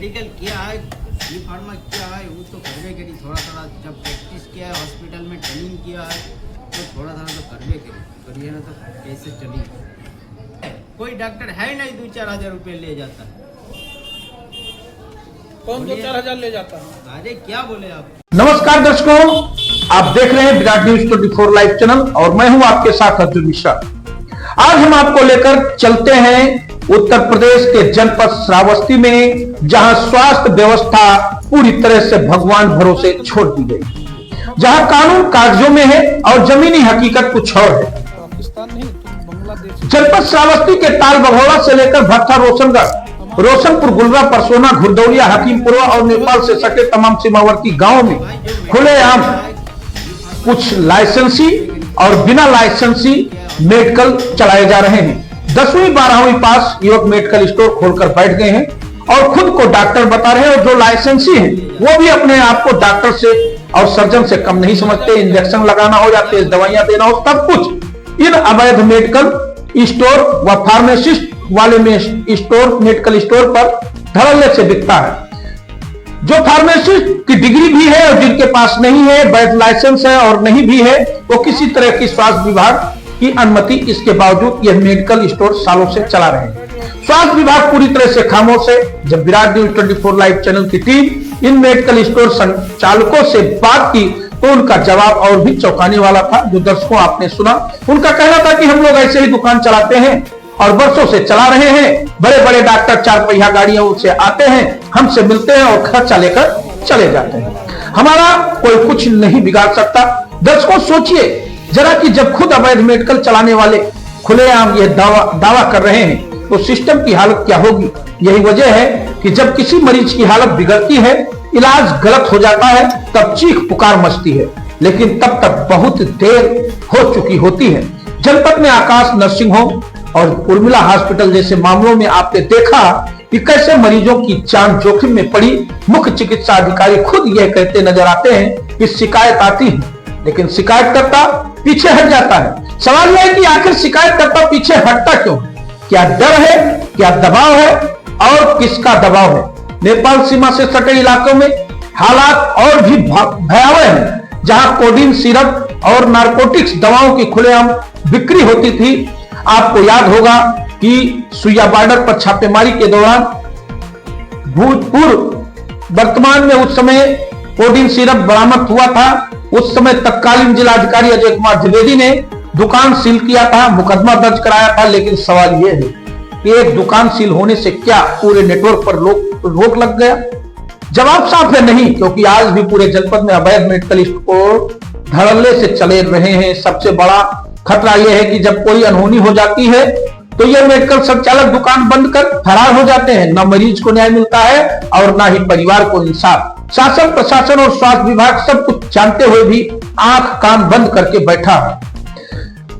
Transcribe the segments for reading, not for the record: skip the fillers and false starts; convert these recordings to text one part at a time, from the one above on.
Medical किया है, B pharma किया है, वो तो करवे करी थोड़ा थोड़ा। जब प्रैक्टिस किया है, हॉस्पिटल में ट्रेनिंग किया है, तो थोड़ा थोड़ा तो करवे करी। करिए ना तो कैसे चली। कोई डॉक्टर है नहीं 2-4 हज़ार रुपये ले जाता है। कौन 2-4 हज़ार ले जाता है? अरे क्या बोले आप। नमस्कार दर्शकों, आप देख रहे हैं विराट न्यूज 24 लाइव चैनल और मैं हूं आपके साथ अर्जुन मिश्रा। आज हम आपको लेकर चलते हैं उत्तर प्रदेश के जनपद श्रावस्ती में, जहां स्वास्थ्य व्यवस्था पूरी तरह से भगवान भरोसे छोड़ दी गई, जहां कानून कागजों में है और जमीनी हकीकत कुछ और है। पाकिस्तान नहीं, बांग्लादेश। जनपद श्रावस्ती के ताल बघौड़ा से लेकर भट्टा रोशनगढ़, रोशनपुर, गुलरा, परसोना, घुरदौलिया, हकीमपुरा और नेपाल से सटे तमाम सीमावर्ती गांवों में खुलेआम कुछ लाइसेंसी और बिना लाइसेंसी मेडिकल चलाए जा रहे हैं। 10वीं 12वीं पास युवक मेडिकल स्टोर खोलकर बैठ गए हैं और खुद को डॉक्टर बता रहे हैं, और जो लाइसेंसी है वो भी अपने आप को डॉक्टर से और सर्जन से कम नहीं समझते। इंजेक्शन लगाना हो या तेज दवाइयां देना हो, सब कुछ इन अवैध मेडिकल स्टोर व फार्मासिस्ट वाले में स्टोर मेडिकल स्टोर पर धड़ल्ले से बिकता है। जो फार्मासिस्ट की डिग्री भी है और जिनके पास नहीं है, वैध लाइसेंस है और नहीं भी है, वो किसी तरह की स्वास्थ्य विभाग की अनुमति इसके बावजूद यह मेडिकल स्टोर सालों से चला रहे हैं। स्वास्थ्य विभाग पूरी तरह से खामोश है। जब विराट न्यूज 24 लाइव चैनल की टीम इन मेडिकल स्टोर संचालकों से बात की तो उनका जवाब और भी चौंकाने वाला था, जो दर्शकों आपने सुना। उनका कहना था कि हम लोग ऐसे ही दुकान चलाते हैं और वर्षों से चला रहे हैं। बड़े बड़े डॉक्टर 4 पहिया गाड़ियों से आते हैं, हमसे मिलते हैं और खर्चा लेकर चले जाते हैं। हमारा कोई कुछ नहीं बिगाड़ सकता। दर्शकों सोचिए जरा कि जब खुद अवैध मेडिकल चलाने वाले खुलेआम यह दावा कर रहे हैं तो सिस्टम की हालत क्या होगी। यही वजह है कि जब किसी मरीज की हालत बिगड़ती है, इलाज गलत हो जाता है, तब चीख पुकार मचती है, लेकिन तब तक बहुत देर हो चुकी होती है। जनपद में आकाश नर्सिंग होम और उर्मिला हॉस्पिटल जैसे मामलों में आपने देखा कि कैसे मरीजों की जान जोखिम में पड़ी। मुख्य चिकित्सा अधिकारी खुद यह कहते नजर आते हैं कि शिकायत आती है, लेकिन शिकायतकर्ता पीछे हट जाता है। सवाल यह है कि आखिर शिकायतकर्ता पीछे हटता क्यों? क्या डर है, क्या दबाव है और किसका दबाव है? नेपाल सीमा से सटे इलाकों में हालात और भी भयावह हैं, जहां कोडीन सिरप और नारकोटिक्स दवाओं की खुलेआम बिक्री होती थी। आपको याद होगा कि सुइया बॉर्डर पर छापेमारी के दौरान भूतपूर्व वर्तमान में उस समय कोडीन सिरप बरामद हुआ था। उस समय तत्कालीन जिलाधिकारी अजय कुमार द्विवेदी ने दुकान सील किया था, मुकदमा दर्ज कराया था। लेकिन सवाल यह है कि एक दुकान सील होने से क्या पूरे नेटवर्क पर रोक लग गया? जवाब साफ है नहीं, क्योंकि आज भी पूरे जनपद में अवैध मेडिकल स्टोर धड़ल्ले से चले रहे हैं। सबसे बड़ा खतरा यह है कि जब कोई अनहोनी हो जाती है तो यह मेडिकल संचालक दुकान बंद कर फरार हो जाते हैं। न मरीज को न्याय मिलता है और न ही परिवार को इंसाफ। शासन, प्रशासन और स्वास्थ्य विभाग सब कुछ जानते हुए भी आंख कान बंद करके बैठा है।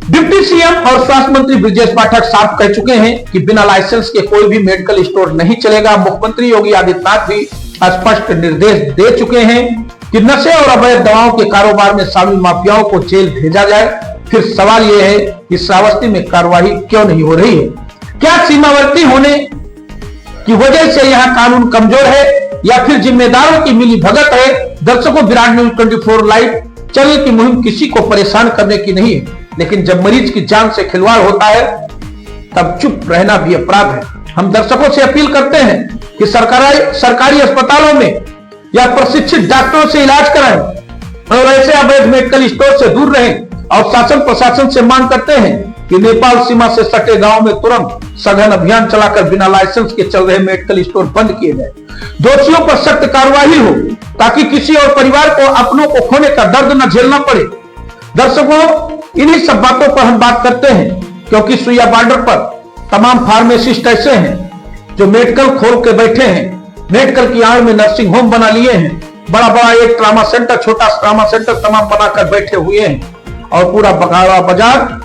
डिप्टी सीएम और स्वास्थ्य मंत्री ब्रजेश पाठक साफ कह चुके हैं कि बिना लाइसेंस के कोई भी मेडिकल स्टोर नहीं चलेगा। मुख्यमंत्री योगी आदित्यनाथ भी स्पष्ट निर्देश दे चुके हैं कि नशे और अवैध दवाओं के कारोबार में शामिल माफियाओं को जेल भेजा जाए। फिर सवाल यह है कि श्रावस्ती में कार्रवाई क्यों नहीं हो रही है? क्या सीमावर्ती होने की वजह से यहाँ कानून कमजोर है या फिर जिम्मेदारों की मिली भगत है? दर्शकों, विराट न्यूज 24 लाइव चैनल की मुहिम किसी को परेशान करने की नहीं है, लेकिन जब मरीज की जान से खिलवाड़ होता है तब चुप रहना भी अपराध है। हम दर्शकों से अपील करते हैं कि सरकारी अस्पतालों में या प्रशिक्षित डॉक्टरों से इलाज कराएं और ऐसे अवैध मेडिकल स्टोर से दूर रहें। और शासन प्रशासन से मांग करते हैं कि नेपाल सीमा से सटे गांव में तुरंत सघन अभियान चलाकर बिना लाइसेंस के चल रहे मेडिकल स्टोर बंद किए जाए। दोषियों पर सख्त कार्रवाई हो ताकि किसी और परिवार को अपनों को खोने का दर्द न झेलना पड़े। दर्शकों, इन्हीं सब बातों पर हम बात करते हैं, क्योंकि सुइया बॉर्डर पर तमाम फार्मासिस्ट ऐसे हैं जो मेडिकल खोल के बैठे हैं, मेडिकल की आड़ में नर्सिंग होम बना लिए हैं, बड़ा बड़ा एक ट्रामा सेंटर, छोटा ट्रामा सेंटर तमाम बनाकर बैठे हुए हैं। और पूरा बघौड़ा बाजार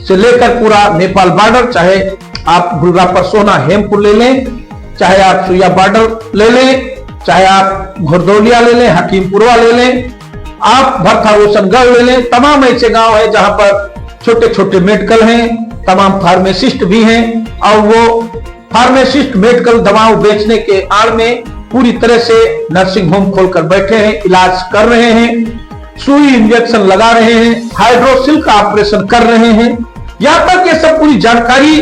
से लेकर पूरा नेपाल बॉर्डर, चाहे आप गुलरा, परसोना, हेमपुर ले लें, चाहे आप सुइया बॉर्डर ले लें, चाहे आप घुरदौलिया ले लें, हकीमपुरा ले लें, आप भट्टा रोशनगढ़ ले लें, तमाम ऐसे गांव हैं जहां पर छोटे छोटे मेडिकल हैं, तमाम फार्मासिस्ट भी हैं और वो फार्मासिस्ट मेडिकल दवाओं बेचने के आड़ में पूरी तरह से नर्सिंग होम खोलकर बैठे हैं, इलाज कर रहे हैं, सुई इंजेक्शन लगा रहे हैं, हाइड्रोसिल का ऑपरेशन कर रहे हैं। यहां तक ये सब पूरी जानकारी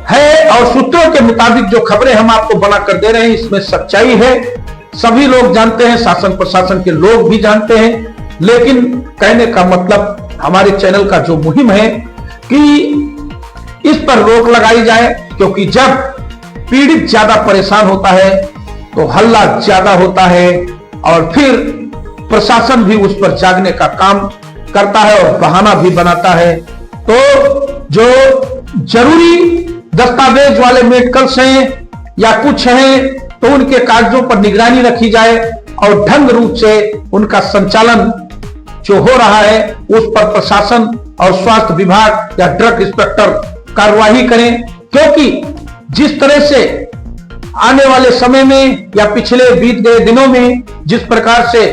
है और सूत्रों के मुताबिक जो खबरें हम आपको बनाकर दे रहे हैं इसमें सच्चाई है। सभी लोग जानते हैं, शासन प्रशासन के लोग भी जानते हैं, लेकिन कहने का मतलब हमारे चैनल का जो मुहिम है कि इस पर रोक लगाई जाए, क्योंकि जब पीड़ित ज्यादा परेशान होता है तो हल्ला ज्यादा होता है और फिर प्रशासन भी उस पर जागने का काम करता है और बहाना भी बनाता है। तो जो जरूरी दस्तावेज वाले मेडिकल्स हैं या कुछ हैं तो उनके कागजों पर निगरानी रखी जाए और ढंग रूप से उनका संचालन जो हो रहा है उस पर प्रशासन और स्वास्थ्य विभाग या ड्रग इंस्पेक्टर कार्रवाई करें, क्योंकि जिस तरह से आने वाले समय में या पिछले बीत गए दिनों में जिस प्रकार से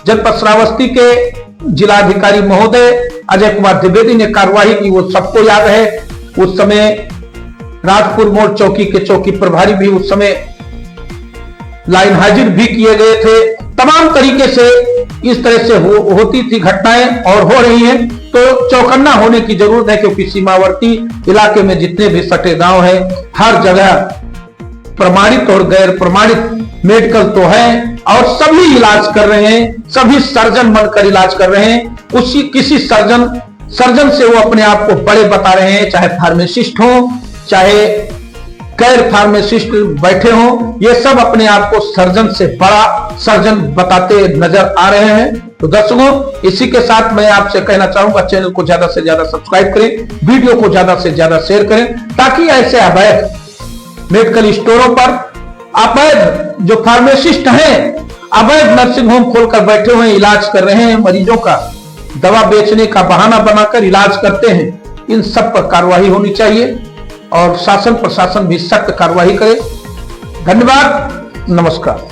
जनपद श्रावस्ती के जिलाधिकारी महोदय अजय कुमार द्विवेदी ने कार्रवाई की वो सबको याद है। उस समय राजपुर मोड़ चौकी के चौकी प्रभारी भी उस समय लाइन हाजिर भी किए गए थे। तमाम तरीके से इस तरह से होती थी घटनाएं और हो रही हैं, तो चौकन्ना होने की जरूरत है, क्योंकि सीमावर्ती इलाके में जितने भी सटे गांव हैं हर जगह प्रमाणित और गैर प्रमाणित मेडिकल तो है और सभी इलाज कर रहे हैं, सभी सर्जन बनकर इलाज कर रहे हैं। उसी किसी सर्जन से वो अपने आप को बड़े बता रहे हैं, चाहे फार्मासिस्ट हो चाहे गैर फार्मासिस्ट बैठे हों, ये सब अपने आप को सर्जन से बड़ा सर्जन बताते नजर आ रहे हैं। तो दर्शकों, इसी के साथ मैं आपसे कहना चाहूंगा चैनल को ज्यादा से ज्यादा सब्सक्राइब करें, वीडियो को ज्यादा से ज्यादा शेयर करें, ताकि ऐसे अवैध मेडिकल स्टोरों पर अवैध जो फार्मासिस्ट हैं अवैध नर्सिंग होम खोलकर बैठे हुए इलाज कर रहे हैं, मरीजों का दवा बेचने का बहाना बनाकर इलाज करते हैं, इन सब पर कार्रवाई होनी चाहिए और शासन प्रशासन भी सख्त कार्रवाई करे। धन्यवाद, नमस्कार।